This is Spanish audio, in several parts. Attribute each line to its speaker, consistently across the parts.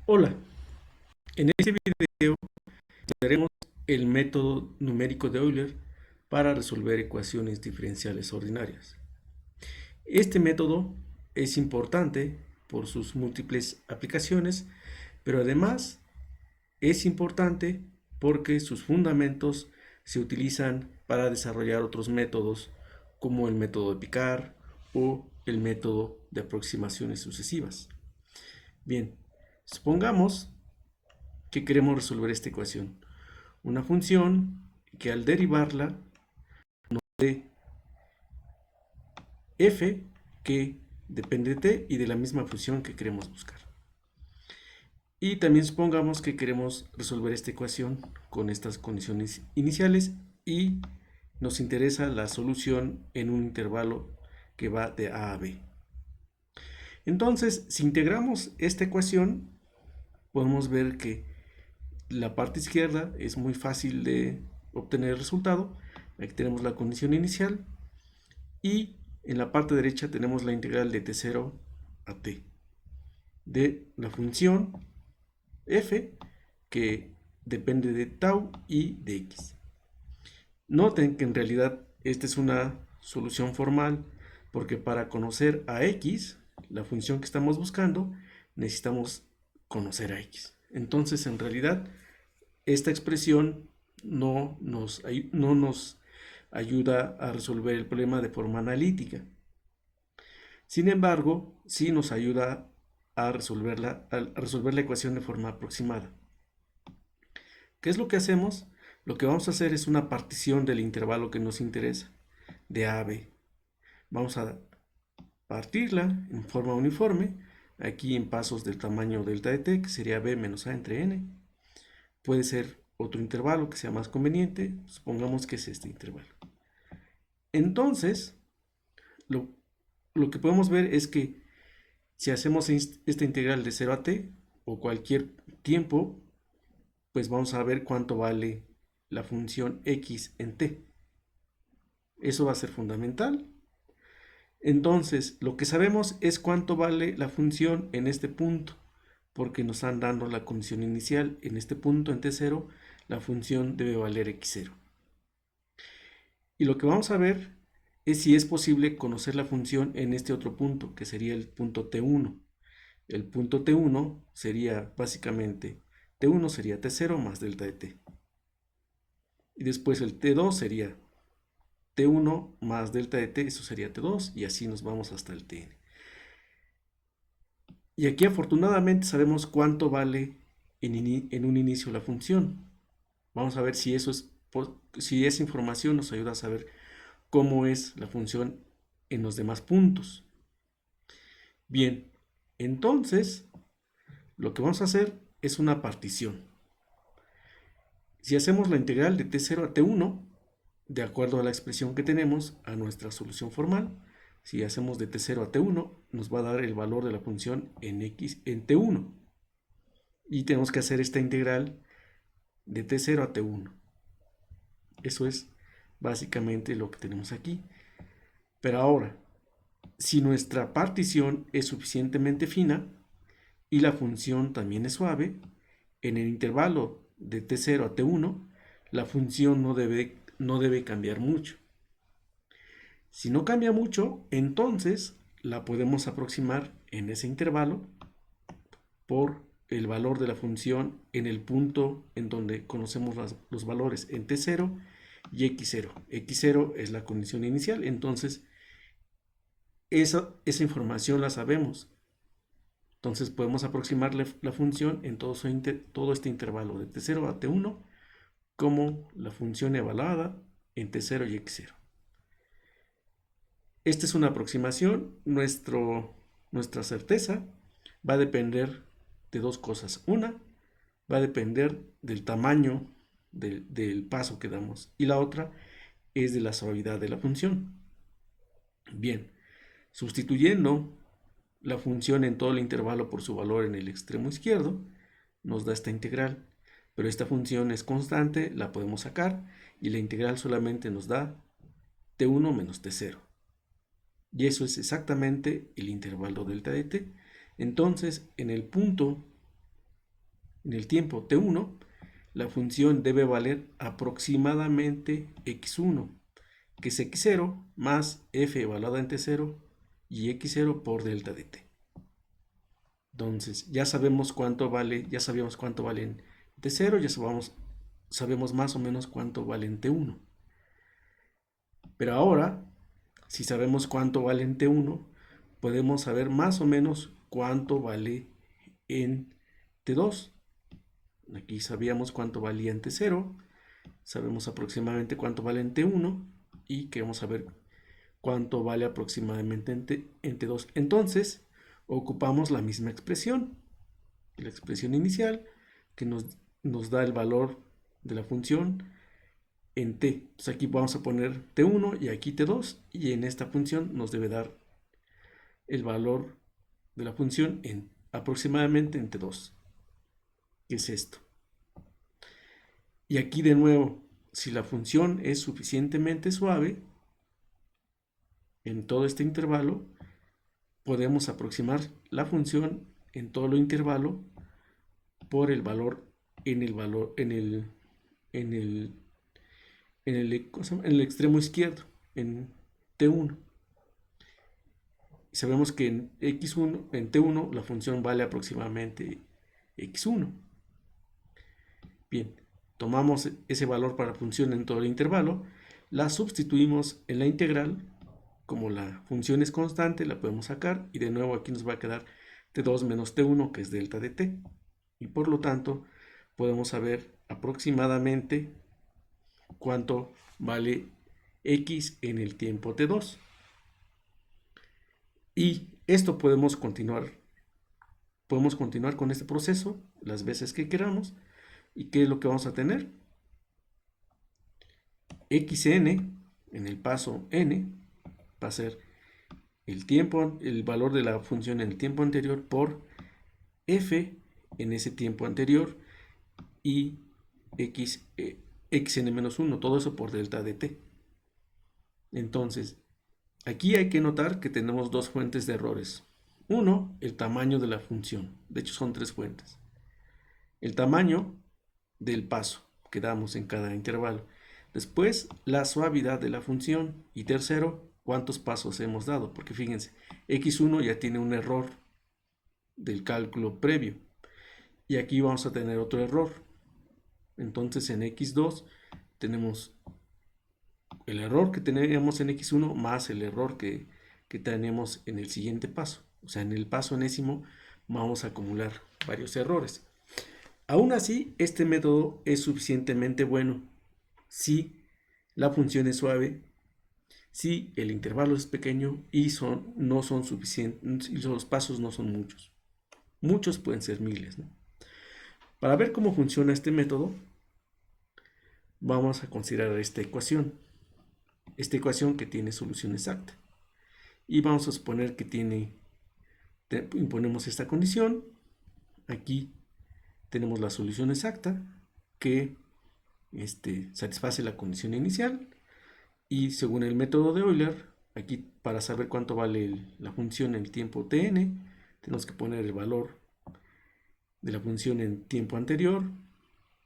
Speaker 1: Hola, en este video veremos el método numérico de Euler para resolver ecuaciones diferenciales ordinarias. Este método es importante por sus múltiples aplicaciones, pero además es importante porque sus fundamentos se utilizan para desarrollar otros métodos como el método de Picard o el método de aproximaciones sucesivas. Bien, supongamos que queremos resolver esta ecuación. Una función que al derivarla nos dé f que depende de t y de la misma función que queremos buscar. Y también supongamos que queremos resolver esta ecuación con estas condiciones iniciales y nos interesa la solución en un intervalo que va de a a b. Entonces, si integramos esta ecuación, podemos ver que la parte izquierda es muy fácil de obtener el resultado. Aquí tenemos la condición inicial y en la parte derecha tenemos la integral de t0 a t de la función f que depende de tau y de x. Noten que en realidad esta es una solución formal porque para conocer a x, la función que estamos buscando, necesitamos conocer a x. Entonces en realidad esta expresión no nos ayuda a resolver el problema de forma analítica. Sin embargo, sí nos ayuda a resolver la ecuación de forma aproximada. ¿Qué es lo que hacemos? Lo que vamos a hacer es una partición del intervalo que nos interesa, de a a b. Vamos a partirla en forma uniforme, aquí en pasos del tamaño delta de t, que sería b menos a entre n. Puede ser otro intervalo que sea más conveniente, supongamos que es este intervalo. Entonces, lo que podemos ver es que si hacemos esta integral de 0 a t o cualquier tiempo, pues vamos a ver cuánto vale la función x en t. Eso va a ser fundamental. Entonces, lo que sabemos es cuánto vale la función en este punto, porque nos están dando la condición inicial. En este punto, en t0, la función debe valer x0. Y lo que vamos a ver es si es posible conocer la función en este otro punto, que sería el punto t1. El punto t1 sería básicamente, t1 sería t0 más delta de t. Y después el t2 sería t1 más delta de t, eso sería t2, y así nos vamos hasta el tn. Y aquí afortunadamente sabemos cuánto vale en un inicio la función. Vamos a ver si si esa información nos ayuda a saber cómo es la función en los demás puntos. Bien, entonces lo que vamos a hacer es una partición. Si hacemos la integral de t0 a t1, de acuerdo a la expresión que tenemos, a nuestra solución formal, si hacemos de t0 a t1, nos va a dar el valor de la función en t1. Y tenemos que hacer esta integral de t0 a t1. Eso es básicamente lo que tenemos aquí. Pero ahora, si nuestra partición es suficientemente fina y la función también es suave, en el intervalo de t0 a t1, la función no debe cambiar mucho. Si no cambia mucho, entonces la podemos aproximar en ese intervalo por el valor de la función en el punto en donde conocemos los valores en t0 y x0. x0 es la condición inicial, entonces esa información la sabemos. Entonces podemos aproximar la función en todo este intervalo de t0 a t1 como la función evaluada en t0 y x0. Esta es una aproximación. Nuestra certeza va a depender de dos cosas. Una, va a depender del tamaño del paso que damos. Y la otra es de la suavidad de la función. Bien, sustituyendo la función en todo el intervalo por su valor en el extremo izquierdo, nos da esta integral. Pero esta función es constante, la podemos sacar y la integral solamente nos da t1 menos t0. Y eso es exactamente el intervalo delta de t. Entonces, en el punto en el tiempo t1, la función debe valer aproximadamente x1, que es x0 más f evaluada en t0 y x0 por delta de t. Entonces, ya sabemos cuánto vale, ya sabíamos cuánto vale en t0, ya sabemos más o menos cuánto vale en t1. Pero ahora, si sabemos cuánto vale en t1, podemos saber más o menos cuánto vale en t2. Aquí sabíamos cuánto valía en t0, sabemos aproximadamente cuánto vale en t1 y queremos saber cuánto vale aproximadamente en t2. Entonces, ocupamos la misma expresión, la expresión inicial, que nos da el valor de la función en t. Entonces aquí vamos a poner t1 y aquí t2, y en esta función nos debe dar el valor de la función en aproximadamente en t2, que es esto. Y aquí de nuevo, si la función es suficientemente suave, en todo este intervalo, podemos aproximar la función en todo el intervalo por el valor en el extremo izquierdo, en t1. Y sabemos que en x1, en t1, la función vale aproximadamente x1. Bien, tomamos ese valor para la función en todo el intervalo, la sustituimos en la integral. Como la función es constante, la podemos sacar y de nuevo aquí nos va a quedar t2 menos t1, que es delta de t. Y por lo tanto, podemos saber aproximadamente cuánto vale x en el tiempo t2. Y esto podemos continuar con este proceso las veces que queramos. ¿Y qué es lo que vamos a tener? Xn en el paso n va a ser el valor de la función en el tiempo anterior por f en ese tiempo anterior y xn-1, todo eso por delta de t. Entonces, aquí hay que notar que tenemos dos fuentes de errores. Uno, el tamaño de la función. De hecho, son tres fuentes. El tamaño del paso que damos en cada intervalo. Después, la suavidad de la función. Y tercero, cuántos pasos hemos dado. Porque fíjense, x1 ya tiene un error del cálculo previo. Y aquí vamos a tener otro error. Entonces, en x2 tenemos el error que teníamos en x1 más el error que tenemos en el siguiente paso. O sea, en el paso enésimo vamos a acumular varios errores. Aún así, este método es suficientemente bueno si la función es suave, si el intervalo es pequeño y no son suficientes, y los pasos no son muchos. Muchos pueden ser miles, ¿no? Para ver cómo funciona este método, vamos a considerar esta ecuación que tiene solución exacta. Y vamos a suponer que imponemos esta condición. Aquí tenemos la solución exacta que satisface la condición inicial. Y según el método de Euler, aquí para saber cuánto vale la función en el tiempo tn, tenemos que poner el valor de la función en tiempo anterior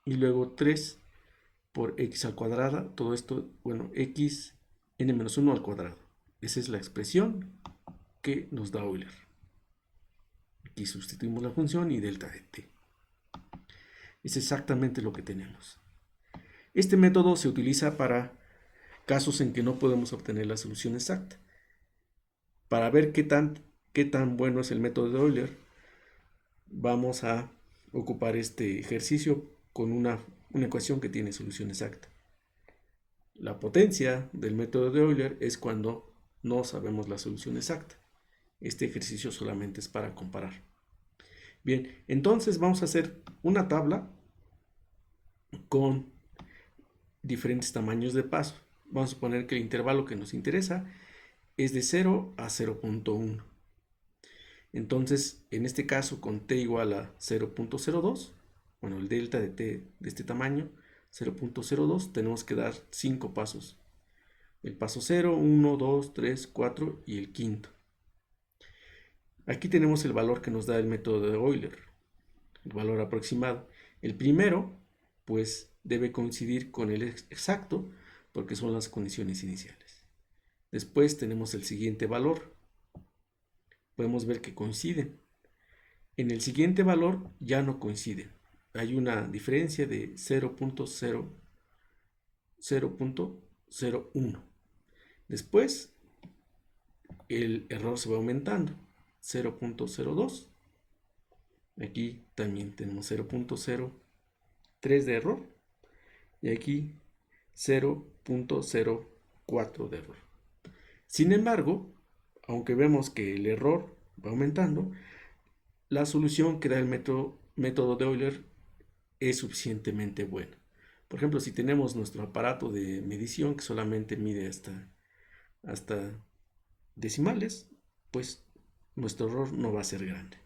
Speaker 1: y luego 3 por x al cuadrado, todo esto, bueno, x n-1 al cuadrado. Esa es la expresión que nos da Euler. Aquí sustituimos la función y delta de t. Es exactamente lo que tenemos. Este método se utiliza para casos en que no podemos obtener la solución exacta. Para ver qué tan bueno es el método de Euler, vamos a ocupar este ejercicio con una ecuación que tiene solución exacta. La potencia del método de Euler es cuando no sabemos la solución exacta. Este ejercicio solamente es para comparar. Bien, entonces vamos a hacer una tabla con diferentes tamaños de paso. Vamos a suponer que el intervalo que nos interesa es de 0 a 0.1. Entonces, en este caso, con t igual a 0.02, bueno, el delta de t de este tamaño, 0.02, tenemos que dar 5 pasos. El paso 0, 1, 2, 3, 4 y el quinto. Aquí tenemos el valor que nos da el método de Euler. el valor aproximado. El primero, pues, debe coincidir con el exacto, porque son las condiciones iniciales. Después tenemos el siguiente valor. Podemos ver que coinciden. En el siguiente valor ya no coinciden. Hay una diferencia de 0.01. Después el error se va aumentando. 0.02. Aquí también tenemos 0.03 de error. Y aquí 0.04 de error. Sin embargo, aunque vemos que el error va aumentando, la solución que da el método de Euler es suficientemente buena. Por ejemplo, si tenemos nuestro aparato de medición que solamente mide hasta decimales, pues nuestro error no va a ser grande.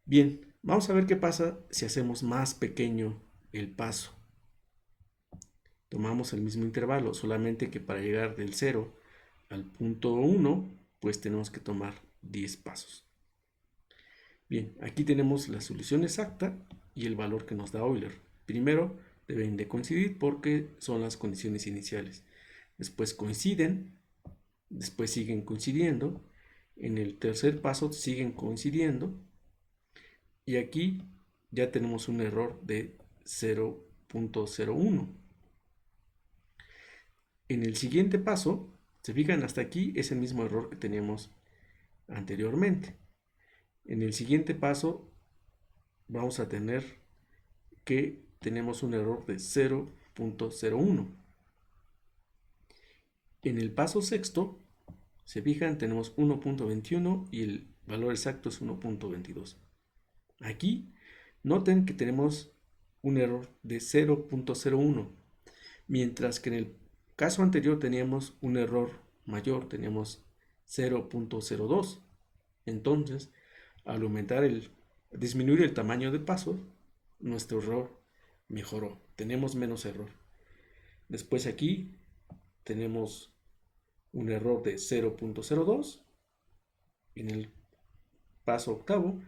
Speaker 1: Bien, vamos a ver qué pasa si hacemos más pequeño el paso. Tomamos el mismo intervalo, solamente que para llegar del 0 al punto 1, pues tenemos que tomar 10 pasos. Bien, aquí tenemos la solución exacta y el valor que nos da Euler. Primero deben de coincidir porque son las condiciones iniciales. Después coinciden, después siguen coincidiendo. En el tercer paso siguen coincidiendo. Y aquí ya tenemos un error de 0.01. En el siguiente paso, se fijan hasta aquí, es el mismo error que teníamos anteriormente. En el siguiente paso vamos a tener que tenemos un error de 0.01. En el paso sexto, se fijan, tenemos 1.21 y el valor exacto es 1.22. Aquí noten que tenemos un error de 0.01, mientras que en el caso anterior teníamos un error mayor, teníamos 0.02. Entonces, al disminuir el tamaño de pasos, nuestro error mejoró, tenemos menos error. Después aquí tenemos un error de 0.02. En el paso octavo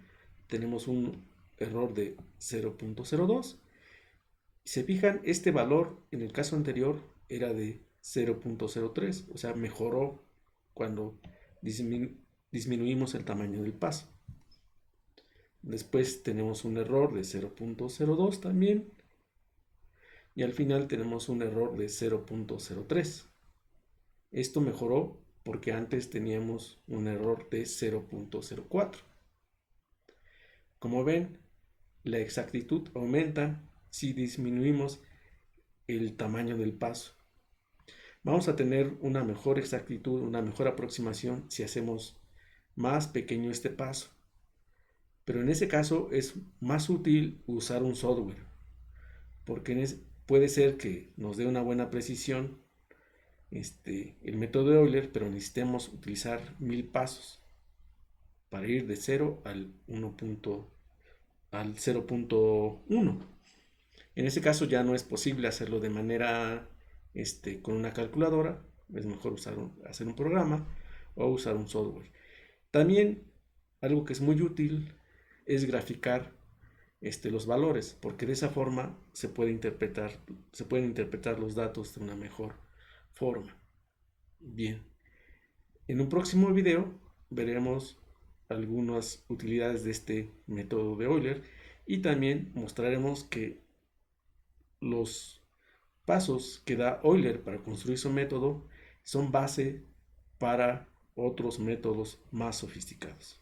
Speaker 1: tenemos un error de 0.02. Se fijan, este valor en el caso anterior era de 0.03, o sea, mejoró cuando disminuimos el tamaño del paso. Después tenemos un error de 0.02 también. Y al final tenemos un error de 0.03. Esto mejoró porque antes teníamos un error de 0.04. Como ven, la exactitud aumenta si disminuimos el tamaño del paso. Vamos a tener una mejor exactitud, una mejor aproximación si hacemos más pequeño este paso. Pero en ese caso es más útil usar un software, porque puede ser que nos dé una buena precisión el método de Euler, pero necesitemos utilizar 1000 pasos para ir de 0 al 0.1. En ese caso ya no es posible hacerlo de manera con una calculadora. Es mejor hacer un programa o usar un software. También algo que es muy útil es graficar los valores, porque de esa forma se pueden interpretar los datos de una mejor forma. Bien, en un próximo video veremos algunas utilidades de este método de Euler y también mostraremos que los pasos que da Euler para construir su método son base para otros métodos más sofisticados.